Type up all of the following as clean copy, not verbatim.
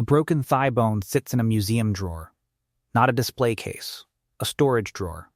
A broken thigh bone sits in a museum drawer, not a display case, a storage drawer.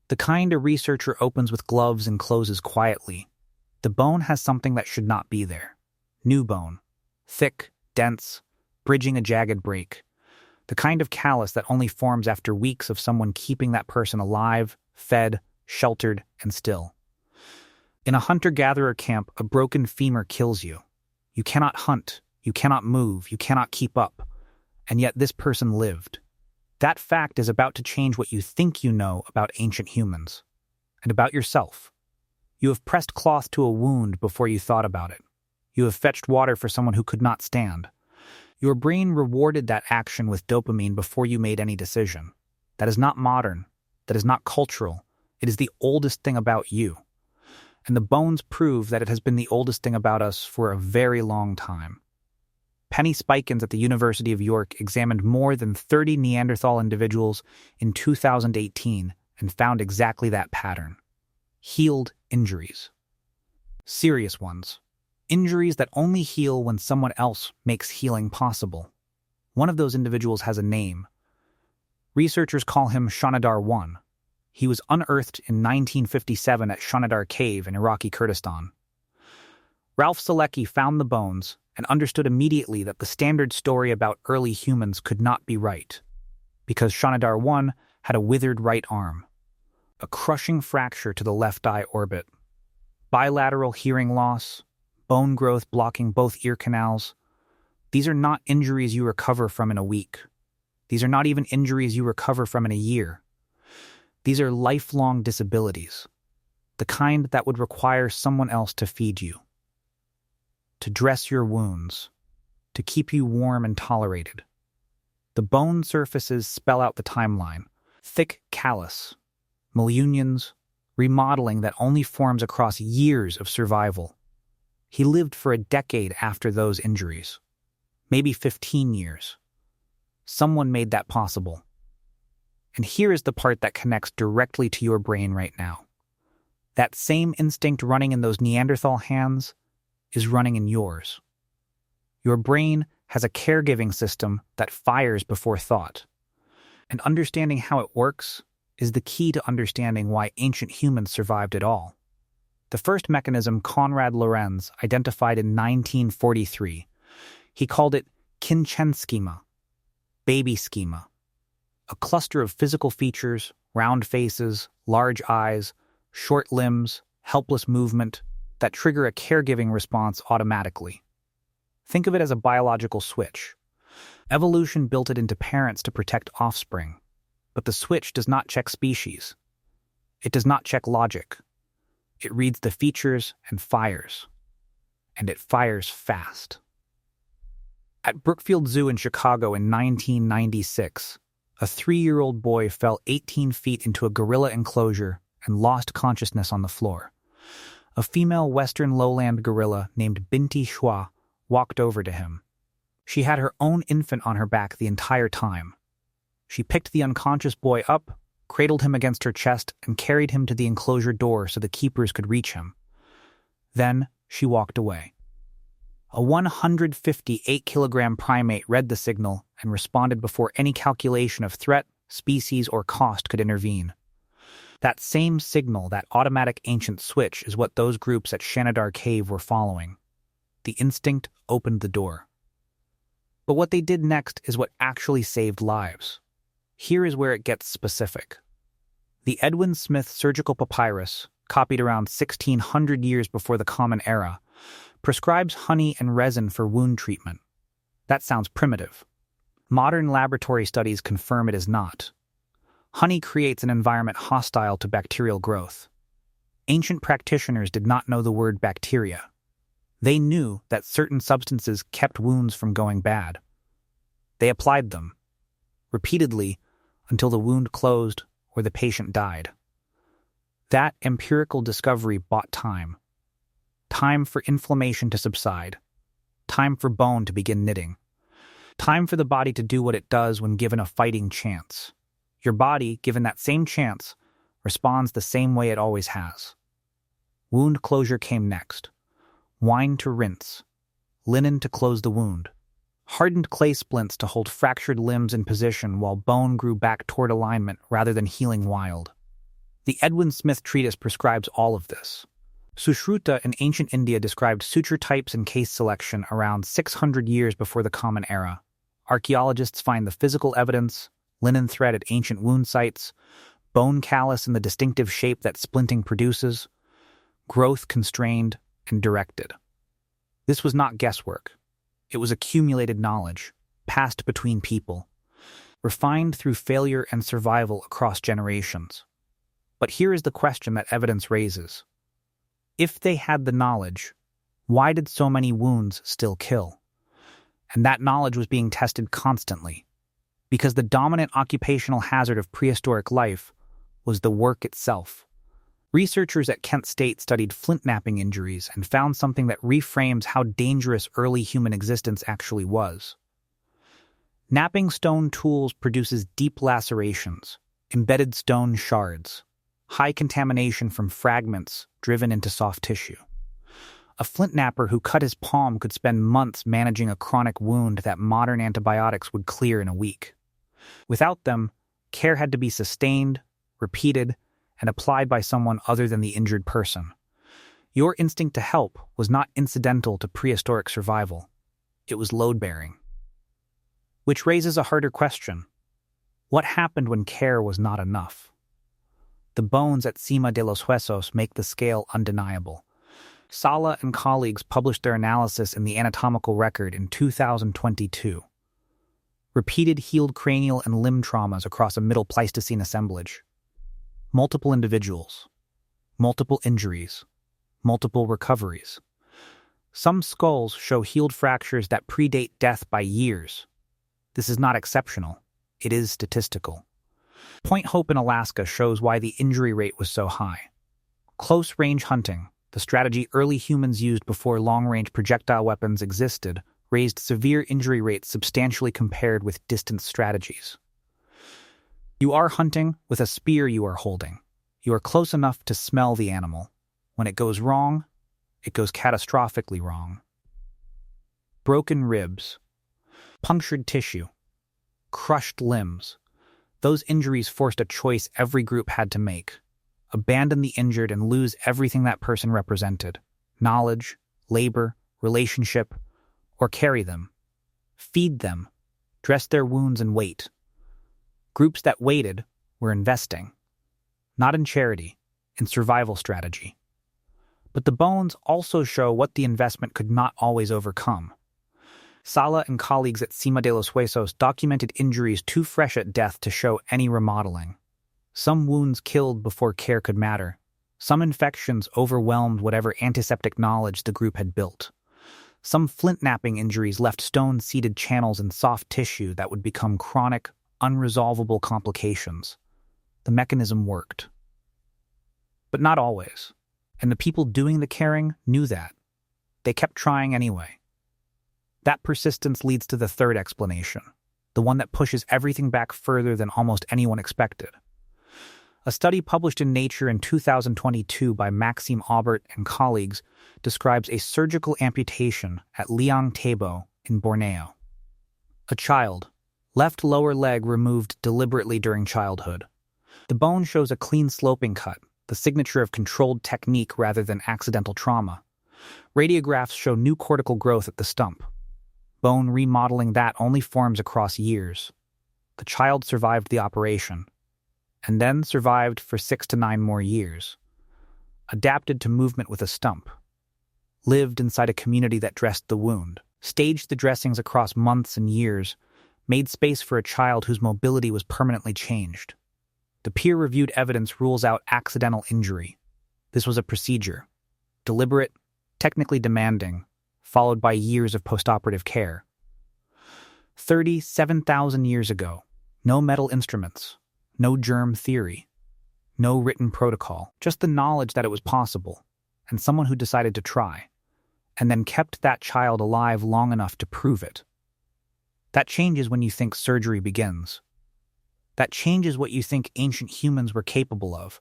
The kind a researcher opens with gloves and closes quietly. The bone has something that should not be there. New bone. Thick, dense, bridging a jagged break. The kind of callus that only forms after weeks of someone keeping that person alive, fed, sheltered, and still. In a hunter-gatherer camp, a broken femur kills you. You cannot hunt, you cannot move, you cannot keep up. And yet this person lived. That fact is about to change what you think you know about ancient humans. And about yourself. You have pressed cloth to a wound before you thought about it. You have fetched water for someone who could not stand. Your brain rewarded that action with dopamine before you made any decision. That is not modern. That is not cultural. It is the oldest thing about you. And the bones prove that it has been the oldest thing about us for a very long time. Penny Spikins at the University of York examined more than 30 Neanderthal individuals in 2018 and found exactly that pattern. Healed injuries. Serious ones. Injuries that only heal when someone else makes healing possible. One of those individuals has a name. Researchers call him Shanidar I. He was unearthed in 1957 at Shanidar Cave in Iraqi Kurdistan. Ralph Selecki found the bones and understood immediately that the standard story about early humans could not be right, because Shanidar I had a withered right arm, a crushing fracture to the left eye orbit, bilateral hearing loss, bone growth blocking both ear canals. These are not injuries you recover from in a week. These are not even injuries you recover from in a year. These are lifelong disabilities, the kind that would require someone else to feed you, to dress your wounds, to keep you warm and tolerated. The bone surfaces spell out the timeline: thick callus, malunions, remodeling that only forms across years of survival. He lived for a decade after those injuries, maybe 15 years. Someone made that possible. And here is the part that connects directly to your brain right now. That same instinct running in those Neanderthal hands is running in yours. Your brain has a caregiving system that fires before thought. And understanding how it works is the key to understanding why ancient humans survived at all. The first mechanism Konrad Lorenz identified in 1943. He called it Kindchenschema, baby schema. A cluster of physical features, round faces, large eyes, short limbs, helpless movement, that trigger a caregiving response automatically. Think of it as a biological switch. Evolution built it into parents to protect offspring, but the switch does not check species. It does not check logic. It reads the features and fires. And it fires fast. At Brookfield Zoo in Chicago in 1996, a 3-year-old boy fell 18 feet into a gorilla enclosure and lost consciousness on the floor. A female western lowland gorilla named Binti Shua walked over to him. She had her own infant on her back the entire time. She picked the unconscious boy up, cradled him against her chest, and carried him to the enclosure door so the keepers could reach him. Then she walked away. A 158-kilogram primate read the signal and responded before any calculation of threat, species, or cost could intervene. That same signal, that automatic ancient switch, is what those groups at Shanidar Cave were following. The instinct opened the door. But what they did next is what actually saved lives. Here is where it gets specific. The Edwin Smith surgical papyrus, copied around 1600 years before the Common Era, prescribes honey and resin for wound treatment. That sounds primitive. Modern laboratory studies confirm it is not. Honey creates an environment hostile to bacterial growth. Ancient practitioners did not know the word bacteria. They knew that certain substances kept wounds from going bad. They applied them, repeatedly, until the wound closed or the patient died. That empirical discovery bought time. Time for inflammation to subside. Time for bone to begin knitting. Time for the body to do what it does when given a fighting chance. Your body, given that same chance, responds the same way it always has. Wound closure came next. Wine to rinse. Linen to close the wound. hardened clay splints to hold fractured limbs in position while bone grew back toward alignment rather than healing wild. The Edwin Smith treatise prescribes all of this. Sushruta in ancient India described suture types and case selection around 600 years before the Common Era. Archaeologists find the physical evidence, linen thread at ancient wound sites, bone callus in the distinctive shape that splinting produces, growth constrained and directed. This was not guesswork. It was accumulated knowledge, passed between people, refined through failure and survival across generations. But here is the question that evidence raises. If they had the knowledge, why did so many wounds still kill? And that knowledge was being tested constantly, because the dominant occupational hazard of prehistoric life was the work itself. Researchers at Kent State studied flintknapping injuries and found something that reframes how dangerous early human existence actually was. Knapping stone tools produces deep lacerations, embedded stone shards, high contamination from fragments driven into soft tissue. A flintknapper who cut his palm could spend months managing a chronic wound that modern antibiotics would clear in a week. Without them, care had to be sustained, repeated, and applied by someone other than the injured person. Your instinct to help was not incidental to prehistoric survival. It was load-bearing. Which raises a harder question. What happened when care was not enough? The bones at Cima de los Huesos make the scale undeniable. Sala and colleagues published their analysis in the Anatomical Record in 2022. Repeated healed cranial and limb traumas across a Middle Pleistocene assemblage. Multiple individuals. Multiple injuries. Multiple recoveries. Some skulls show healed fractures that predate death by years. This is not exceptional. It is statistical. Point Hope in Alaska shows why the injury rate was so high. Close-range hunting, the strategy early humans used before long-range projectile weapons existed, raised severe injury rates substantially compared with distance strategies. You are hunting with a spear you are holding. You are close enough to smell the animal. When it goes wrong, it goes catastrophically wrong. Broken ribs, punctured tissue, crushed limbs. Those injuries forced a choice every group had to make. Abandon the injured and lose everything that person represented. Knowledge, labor, relationship, or carry them. Feed them. Dress their wounds and wait. Groups that waited were investing. Not in charity, in survival strategy. But the bones also show what the investment could not always overcome. Sala and colleagues at Cima de los Huesos documented injuries too fresh at death to show any remodeling. Some wounds killed before care could matter. Some infections overwhelmed whatever antiseptic knowledge the group had built. Some flintknapping injuries left stone-seeded channels in soft tissue that would become chronic, unresolvable complications. The mechanism worked. But not always. And the people doing the caring knew that. They kept trying anyway. That persistence leads to the third explanation, the one that pushes everything back further than almost anyone expected. A study published in Nature in 2022 by Maxime Aubert and colleagues describes a surgical amputation at Liang Tebo in Borneo. A child, left lower leg removed deliberately during childhood. The bone shows a clean sloping cut, the signature of controlled technique rather than accidental trauma. Radiographs show new cortical growth at the stump. Bone remodeling that only forms across years. The child survived the operation, and then survived for 6 to 9 more years. Adapted to movement with a stump. Lived inside a community that dressed the wound. Staged the dressings across months and years. Made space for a child whose mobility was permanently changed. The peer-reviewed evidence rules out accidental injury. This was a procedure. Deliberate, technically demanding, followed by years of postoperative care. 37,000 years ago, no metal instruments. No germ theory, no written protocol, just the knowledge that it was possible, and someone who decided to try, and then kept that child alive long enough to prove it. That changes when you think surgery begins. That changes what you think ancient humans were capable of,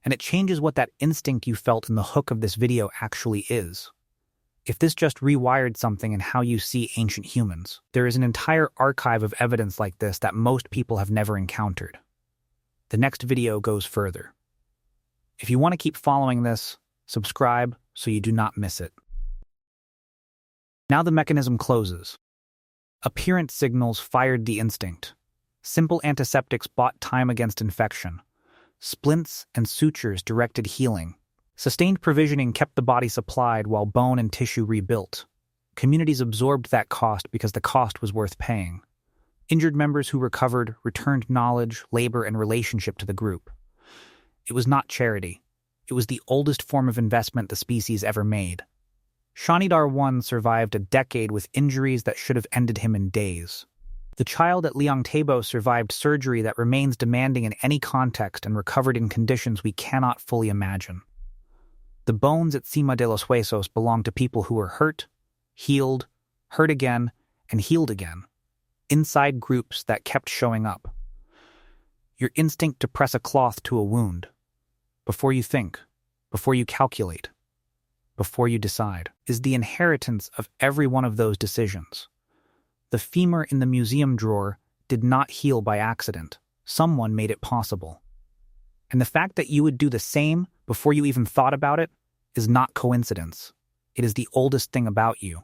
and it changes what that instinct you felt in the hook of this video actually is. If this just rewired something in how you see ancient humans, there is an entire archive of evidence like this that most people have never encountered. The next video goes further. If you want to keep following this, subscribe so you do not miss it. Now the mechanism closes. Appearance signals fired the instinct. Simple antiseptics bought time against infection. Splints and sutures directed healing. Sustained provisioning kept the body supplied while bone and tissue rebuilt. Communities absorbed that cost because the cost was worth paying. Injured members who recovered returned knowledge, labor, and relationship to the group. It was not charity. It was the oldest form of investment the species ever made. Shanidar I survived a decade with injuries that should have ended him in days. The child at Liang Tebo survived surgery that remains demanding in any context and recovered in conditions we cannot fully imagine. The bones at Cima de los Huesos belong to people who were hurt, healed, hurt again, and healed again. Inside groups that kept showing up. Your instinct to press a cloth to a wound. Before you think, before you calculate, before you decide, is the inheritance of every one of those decisions. The femur in the museum drawer did not heal by accident. Someone made it possible. And the fact that you would do the same before you even thought about it is not coincidence. It is the oldest thing about you.